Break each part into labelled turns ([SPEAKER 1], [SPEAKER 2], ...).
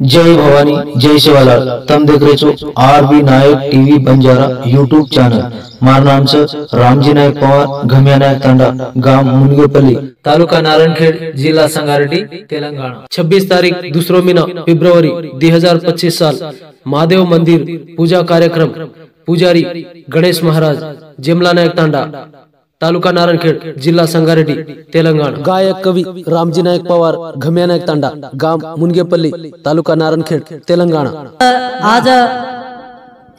[SPEAKER 1] जय भवानी जय शिवालाल। तम देख रहे छो आरबी नायक टीवी बंजारा यूट्यूब चैनल। मार नाम से रामजी नायक पवार, घमिया नायक तांडा, गांव मुनगेपल्ली, तालुका नारायणखेड, जिला संगारेड्डी, तेलंगाना। 26 तारीख 2 महीना फेब्रुवारी 2025 साल महादेव मंदिर पूजा कार्यक्रम। पुजारी गणेश महाराज, जेमला नायक तांडा, तालुका नारायणखेड, जिला संगारेड्डी, तेलंगाना। गायक कवि रामजी नायक पवार, घमिया नायक तांडा, गांव मुनगेपल्ली, तालुका नारायणखेड, तेलंगाना।
[SPEAKER 2] आज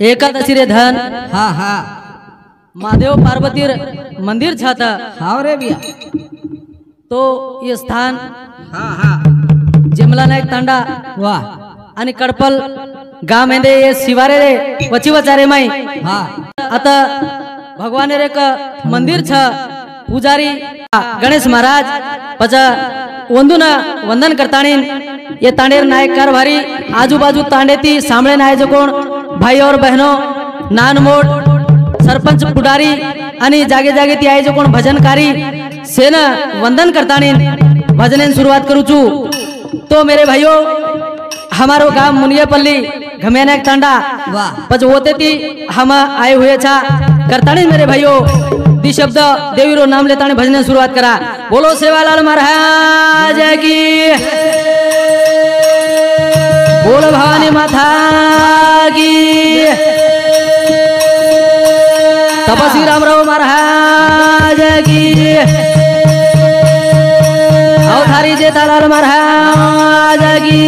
[SPEAKER 2] एकादशी रे धन
[SPEAKER 3] हाँ हाँ
[SPEAKER 2] महादेव पार्वती मंदिर छाता
[SPEAKER 3] हाँ रे भैया
[SPEAKER 2] तो ये स्थान
[SPEAKER 3] हाँ हाँ
[SPEAKER 2] जेमला नायक तांडा
[SPEAKER 3] वाह
[SPEAKER 2] आणि कडपल गाव मध्ये ये शिवारे रे वची वचारे माई
[SPEAKER 3] हाँ
[SPEAKER 2] आता भगवान रे का मंदिर छ। पुजारी गणेश महाराज पचा वंदुना वंदन करतानी ये तांडेर नायक कारभारी आजूबाजू तांडेती सांभळे नाय जो कोण भाई और बहनों नान मोठ सरपंच पुढारी आणि जागे जागे ती आहे जो कोण भजनकारी सेना वंदन करतानी भजन शुरुआत करू छू। तो मेरे भाइयों हमारो गांव मुनियापल्ली घमिया नायक तांडा
[SPEAKER 3] वाह
[SPEAKER 2] पच होते थी हम आए हुए छा करतानी मेरे भाइयों दी शब्द देवीरो नाम लेतानी भजन शुरुआत करा। बोलो सेवालाल महाराज की, बोलो भवानी माता की, तपस्वी रामराव महाराज की, अवधारी जेठालाल महाराज की,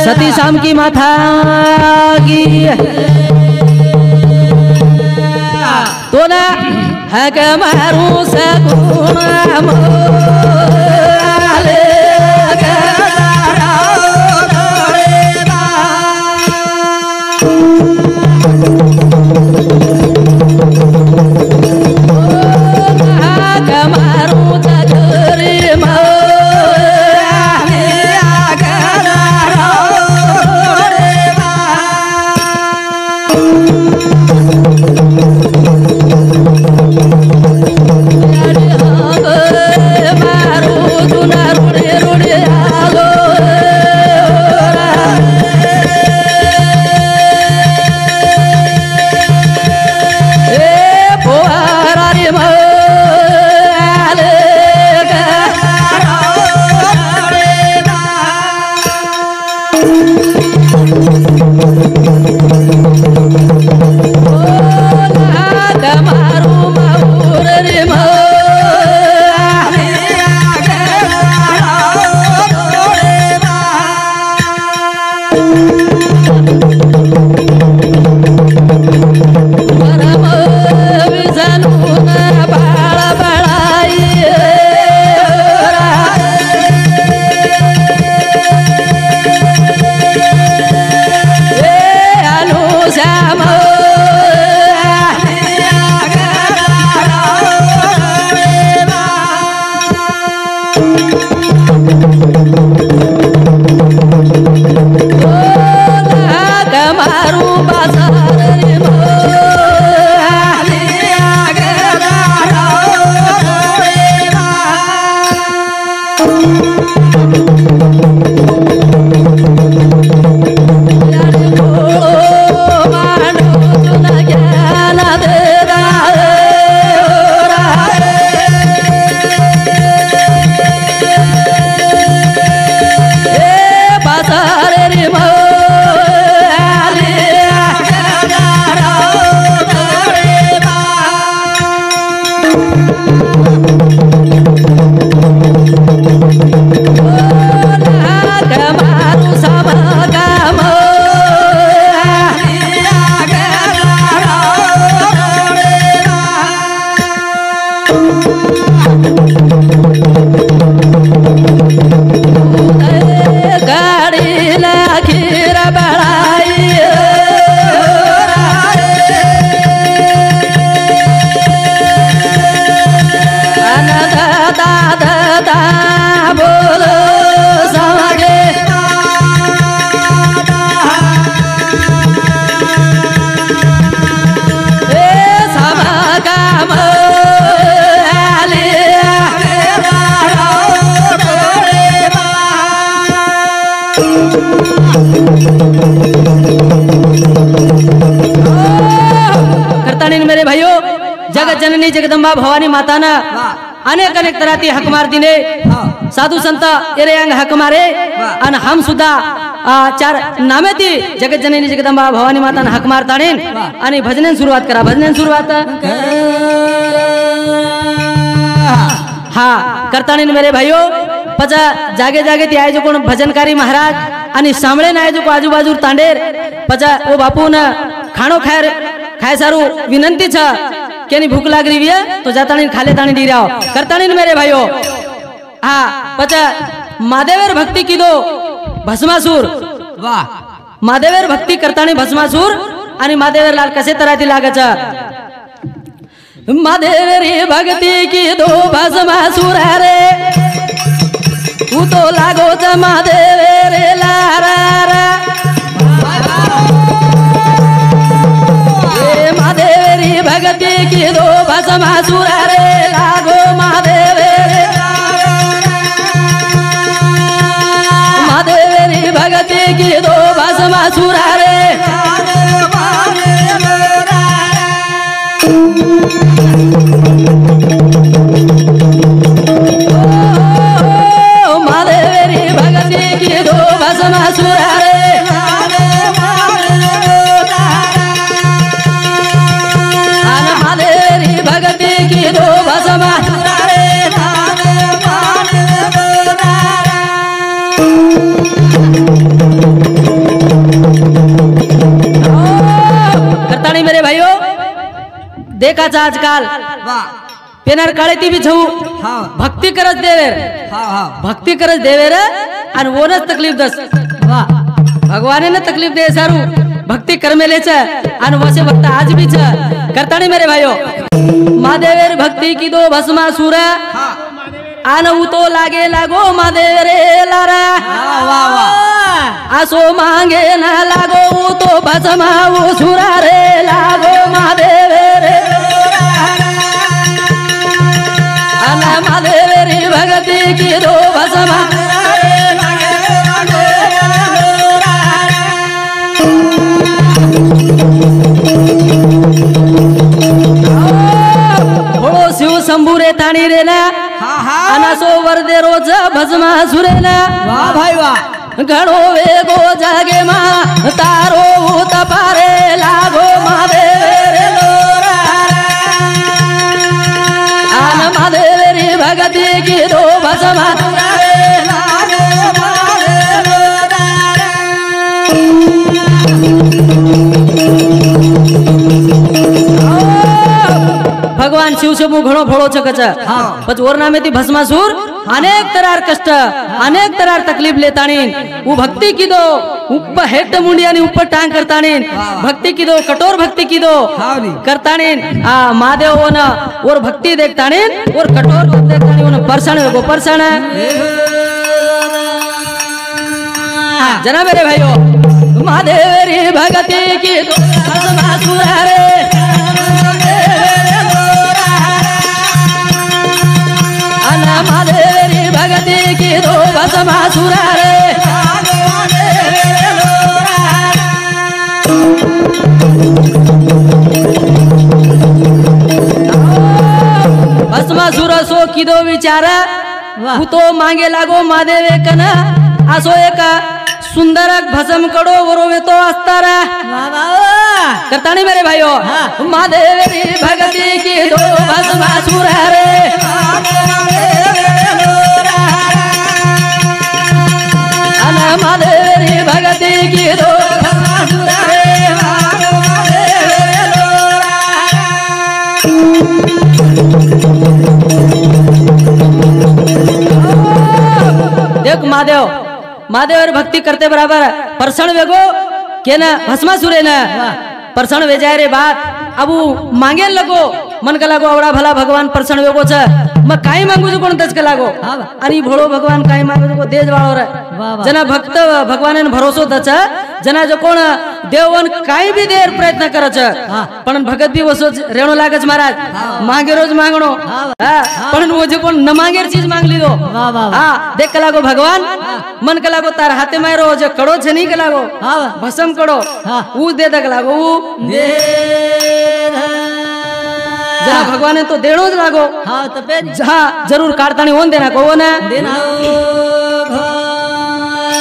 [SPEAKER 2] सती शाम की माता की। तो ना है के मारू से गुण मोले गाड़ी करतानी मेरे भाइयों जगत जननी जगदंबा भवानी माता ना अनेक अनेक तऱ्हाती हक मार दिले साधू संत एरे अंग हक मारे आणि हम सुद्धा चार नामे ती जगत जननी जगदंबा भवानी माता ना हक मारतानी आणि भजनेन सुरुवात करा भजनेन सुरुवात हाँ करतानी मेरे भाइयों पचा जागे जागे ती आए जो कोण भजनकारी महाराज आणि सांभळे ना जो आजूबाजू तांडेर पचा ओ बापू न खाणो खाय सारू विनंती छ केनी भूख लाग रही है तो जातानी खाले तानी दी रहा करतानी मेरे भाइयों हाँ पचा महादेवर भक्ति की दो भस्मासुर
[SPEAKER 3] वाह
[SPEAKER 2] महादेवर भक्ति करतानी भस्मासुर आणि महादेवर लाल कसे तराती लागच महादेवरी भक्ति की दो भस्मासुर रे तू तो लागो च महादेव रे लारा महादेवरी भक्ति की दो भस्मासुर रे लागो महादेव रे महादेवरी भक्ति की दो भस्मासुर रे महादेवरी भक्ति की दो भस्मासुर रे महादेवरी भक्ति की दो भस्मासुर रे करतानी मेरे भाइयों देखा था आजकाल
[SPEAKER 3] वाह
[SPEAKER 2] पेनार काळेती बी छऊ
[SPEAKER 3] हाँ
[SPEAKER 2] भक्ती करत देवेर
[SPEAKER 3] हाँ हाँ
[SPEAKER 2] भक्ती करत देवेर आणि वोनच तकलीफ दस वाह भगवाने ने तकलीफ दे सारू भक्ती करमेले छ आणि वसे भक्त आज भी छ करतानी मेरे भाइयों महादेवेर भक्ति की दो भस्मासुर आन तो लागे लागो महादेव रे लारा
[SPEAKER 3] वाह वाह
[SPEAKER 2] आसो मांगे ना लागो तो भस्मा वो सुरा रे लागो महादेव रे आना महादेव रे भक्ति की दो भस्मा थोडो शिव शंभू रे ताणी रे ना
[SPEAKER 3] हाँ हाँ
[SPEAKER 2] अनासो वरदे रोज भस्मासुर रे ना
[SPEAKER 3] वाह भाई वाह
[SPEAKER 2] घणो वेगो जागे मा तारो तपारे लागो महादेव रे लोरा आन महादेव रे भक्ति की दो भस्मासुर रे लागो महादेव भगवान शिव शंभू घणो भोळो छकच पच वरना में ती भस्मासुर अनेक तरार कष्ट अनेक तरार तकलीफ लेतानी वो भक्ति की दो ऊपर हेट मुंडियानी ऊपर टांग करतानी भक्ति की दो कठोर भक्ति की दो करतानी महादेव वन और भक्ति देखतानी और कठोर भक्ति देखतानी वन परसण गो परसण जना मेरे भाइयों महादेव रे भक्ति की दो भस्मासुर रे महादेवरी भक्ति की दो भस्मासुर रे भस्मासुर सो की दो विचार तो मांगे लागो महादेव कन असो एक सुंदर भस्म कडो वरोवे तो अस्तार करतानी मेरे भाइयों महादेवरी भक्ति की दो भस्मासुर रे महादेवरी भक्ति की दो भस्मासुर रे देख महादेव भक्ति करते बराबर परसण वेगो के न भस्मासुरे न परसण वेजाय रे बात अब मांगे लगो मन का लागो आवड़ा भला भगवान परसण वेगो छ म काई मांगू जो कोण तच का लागो अरे भोळो भगवान काई मांगू जो देज वाळो रे जना भक्त भगवान ने भरोसो दच जना जो कोण देवन काही बी देर प्रयत्न करच पण भगत भी वसो रेणो लागच महाराज मांगे रोज मांगणो पण मुझे कोण न मांगेर चीज मांग ली दो देख के लागो भगवान मन के लागो तार हाथे में रो जो कड़ो छे नहीं के लागो भस्म कड़ो ऊ दे दे के लागो ऊ जरा भगवान तो देणो ज लागो जहाँ जरूर काटतानी होन देना को ना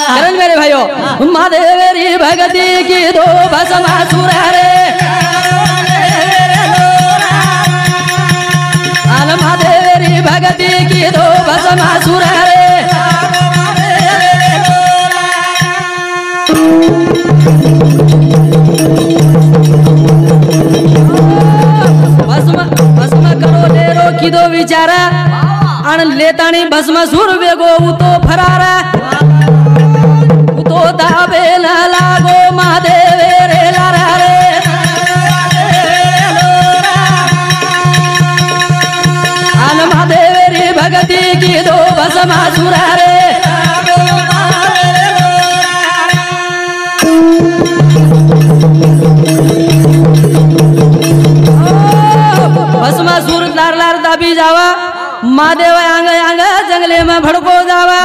[SPEAKER 2] करण मेरे भाइयों महादेवेरी भगती की दो भस्मा सुरारे महादेवेरी भगती की दो भस्मा सुरारे भस्म करो डेरो की दो विचारा अण लेतानी भस्म सुर वेगो तो फरारा तो दाबे न लागो महादेवे रे लारा रे अन महादेवे रे भगती की दो भस्मा सुरा रे भस्मा सुर लार लार दाबी जावा महादेव आंग आंग जंगले में भड़को जावा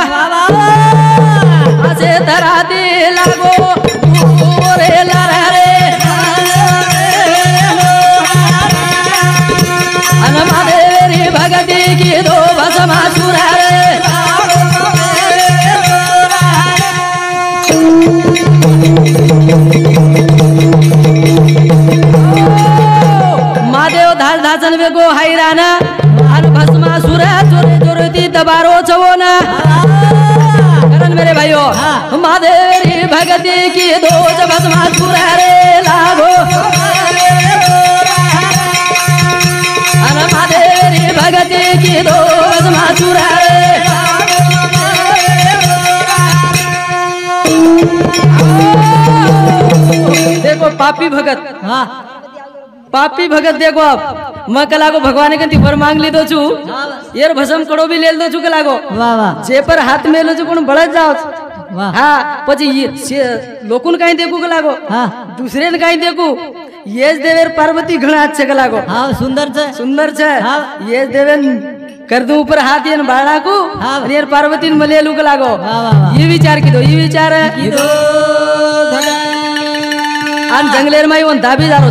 [SPEAKER 2] से धराती लागो रे लारा रे अन महादेवी भगती की दो भस्मा सुरा रे महादेव धास धासन वेगो हैराना अन भस्मा सुरा जोरे जोरती दबारो छवो ना मेरे भाइयों महादेवी भगती की दो भस्मा सुरा रे लागो महादेवी भगती की दो भस्मा सुरा रे देखो पापी भगत पापी भगत देखो अब मैं कलागो भगवान के वर मांग ली दो छू यार भस्म कड़ो भी ले दो छू कलागो जे पर हाथ में लो छू कोण बळत जाओ हाँ પછી लोकुन कहीं देखू कलागो दूसरे ने कहीं देखू ये देवेर पार्वती घणा अच्छे कलागो
[SPEAKER 3] हाँ सुंदर छे
[SPEAKER 2] ये देवेन कर दूं ऊपर हाथ ये बाड़ा को यार पार्वती ने मले लू कलागो ये विचार की दो आन जंगलेर में वो दाबी जारो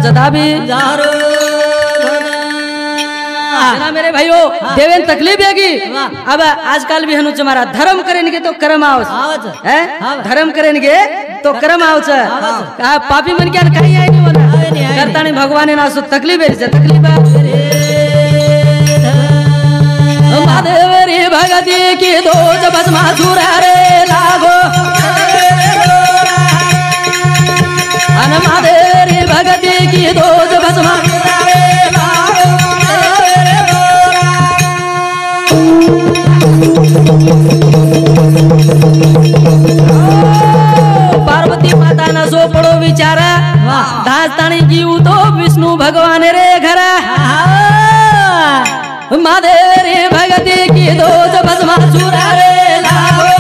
[SPEAKER 2] ना मेरे भाइयों देवेन तकलीफ हैगी अब आजकल भी हनु तुम्हारा धर्म करेंगे तो कर्म आवच है धर्म करेंगे तो कर्म आवच पापी मन क्या कहीं आई नहीं बोला करता नहीं भगवान ना सो तकलीफ महादेवी भगती की दो भस्मा सुरा रे लागो महादेवी भगती की दो भस्मा पार्वती माता न सो पड़ो विचारा दास्तानी की तो विष्णु भगवान रे घर महादेवी भगती की दो भस्मा सुरा रे लागो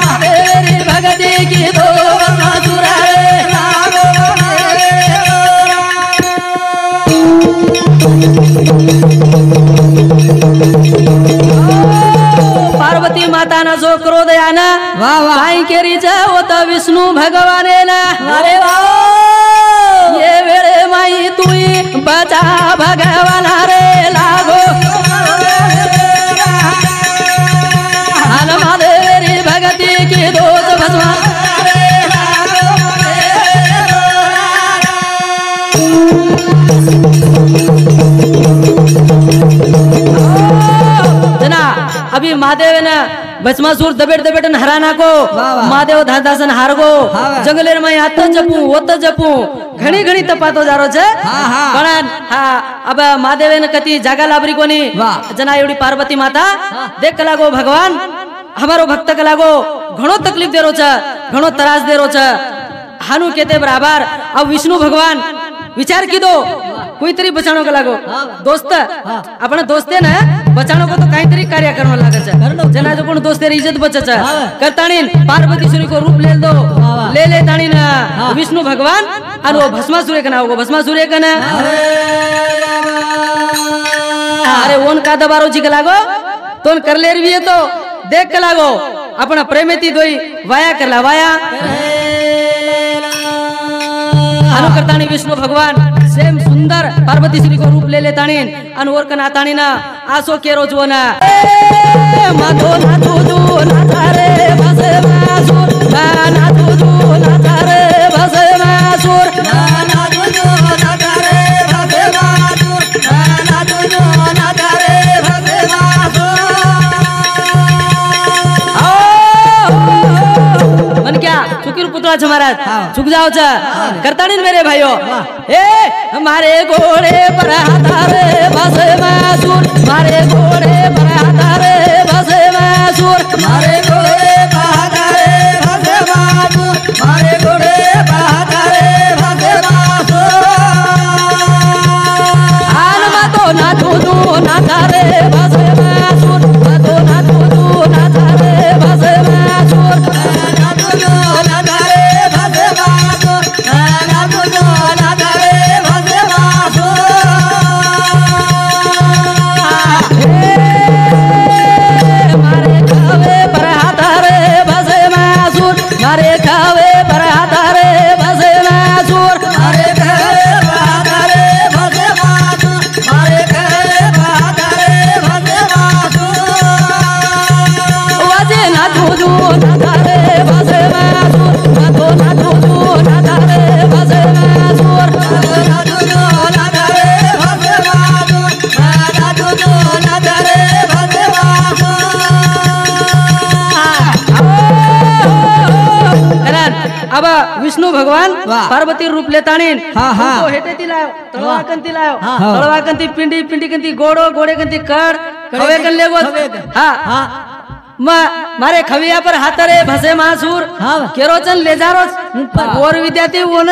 [SPEAKER 2] महादेवी भगती की दो भस्मा सुरा रे लागो पार्वती माता ना जो क्रोध आना वाह के रीचा होता विष्णु भगवान ना अरे ये वेळे माई तुई बचा भगवान रे लागो महादेवी भगती की दो भस्मा अभी महादेव ने भस्मासुर दबेट दबेटन हराना को महादेव दासन हार गो जंगलेर में आत जपू ओत जपू घणी घणी तपातो जारो छे पण अब महादेव ने कति जागा लाबरी कोनी जना एवडी पार्वती माता देख लागो भगवान हमारो भक्त के लागो घणो तकलीफ दे रो छे घणो त्रास दे रो छे हानु केते बराबर अब विष्णु भगवान विचार की दो कोई तरी बचानो के लागो दोस्त अपना दोस्ते ना बचानो को तो कई तरी कार्य करनो लागे छ जना जो कोन दोस्ते री इज्जत बचे छ करताणीन पार्वती सूर्य को रूप ले दो ले ताणीन विष्णु भगवान और वो भस्मासुर के ना वो भस्मासुर के ना अरे ओन का दबारो जी के लागो तोन कर ले रही है तो देख के लागो अपना प्रेमेती दोई वाया करला वाया अनु करतानी विष्णु भगवान सेम सुंदर पार्वती श्री को रूप ले लेतानी अनु और कना तानी ना आसो के रोज वना माधो ना तुदू ना तारे बसे मासुर ना तुदू ना तारे बसे मासुर ना तुदू ना तारे बसे मासुर ना तुदू ना तारे बसे मासुर मन क्या चुकिर पुतला छ महाराज चुक जाओ छ करतानी मेरे भाइयों ए हमारे घोड़े पर हाथारे बसे मासुर मारे घोड़े पर हाथारे बसे मासुर मारे घोड़े पर हाथारे बसे मासुर मारे घोड़े पर हाथारे बसे मासुर आन मातो ना तुदू ना तारे बसे मासुर मातो ना तुदू ना तारे बसे मासुर ना तुदू ना तारे बसे मासुर ना तुदू ना तारे बसे मासुर मारे खावे पर हाथारे बसे मासुर मारे खावे पर हाथारे बसे मासुर मारे खावे पर हाथारे बसे मासुर मारे खावे पर हाथारे बसे मासुर वाजे ना तुदू ना तारे बसे मासुर मातो ना तुदू ना तारे बसे मासुर ना तुदू ना तारे बसे मासुर ना तुदू ना तारे बसे मासुर अब विष्णु भगवान पार्वती रूप लेतानी उनको हेटे तिलायो तळवाकंती पिंडी पिंडी कंती गोड़ो गोड़े कंती कड़ खवे कन लेगो हां मारे खविया पर हाथरे भसे मासुर केरोचन ले जारो और विद्यार्थी ओन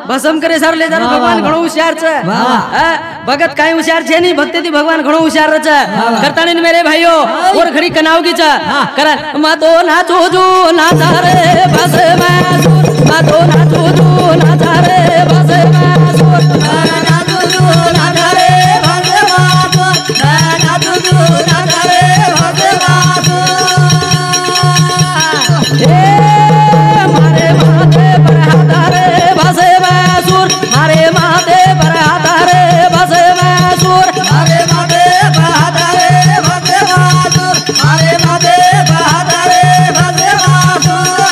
[SPEAKER 2] भसम करे सार ले जारो भगवान घणो होशियार छ भगत काई होशियार छे नहीं भक्ति थी भगवान घणो होशियार छ करतानी मेरे भाइयों और घड़ी कनाव की छ कर मा तो ना जोजो ना तारे भसे मासुर मा तो ना जोजो ना तारे भसे मासुर ना जोजो ना तारे भसे मासुर ना जोजो ना तारे भसे मासुर मारे माथे पर हाथारे भसे मासुर मारे माथे पर हाथारे भसे मासुर मारे माथे पर हाथारे भसे मासुर मारे माथे पर हाथारे भसे मासुर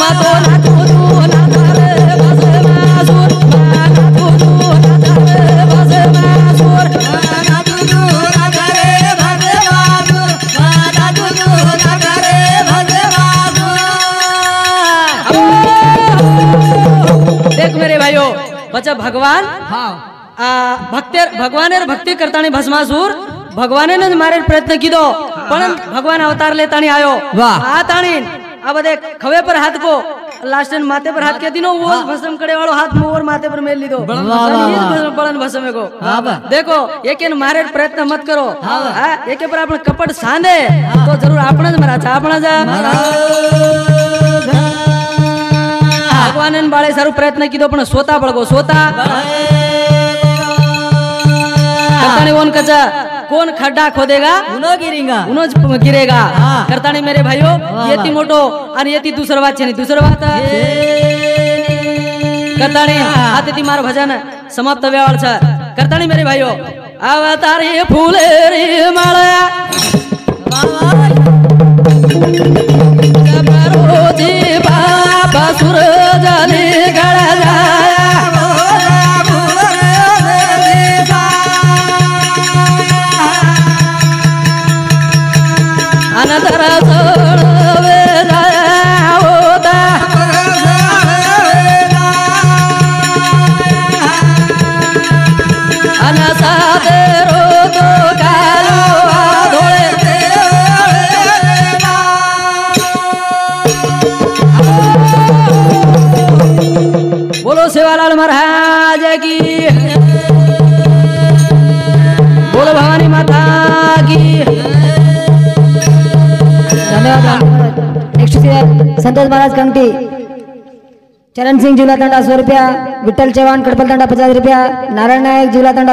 [SPEAKER 2] मातो ना तुदू ना तारे भसे मासुर ना तुदू ना तारे भसे मासुर ना तुदू ना तारे भसे मासुर ना तुदू ना तारे भसे मासुर देख मेरे भाइयों बच्चा भगवान भगवानेर भक्ति करतानी भस्मासुर भगवाने ने मारे प्रयत्न कीधो पण भगवान अवतार लेतानी आयो आ ताणी अब देख खवे पर हाथ को लास्ट माथे पर हाथ के दिनो वो भस्म करे वालो हाथ मोर माथे पर मेल लीधो बड़न भस्म को देखो एके मारे प्रयत्न मत करो एके पर आपण कपट सांधे तो जरूर आपण ज मरा छ आपण ज भगवान ने बाळे सारू प्रयत्न कीधो पण सोता बळगो सोता करतानी ओन कचा कौन खड्डा खोदेगा उनो गिरेगा करतानी मेरे भाइयों येती मोटो आणि येती दुसर बात छे दुसर बात करतानी आते ती मार भजन समाप्त व्यावळ छ करतानी मेरे भाइयों अवतारी फूले रे माळा कबरो जी बाबा सूरज ने गळा जाया अनंतर सोडवे होता अनसादे रोतो कालो धोळे बोलो सेवालाल महाराज की
[SPEAKER 4] रामदास महाराज कंगटी, चरण सिंह जिला तंडा 100 रुपया, विठल चौहान कड़पल तंडा 50 रुपया, नारायण नायक जिला तंडा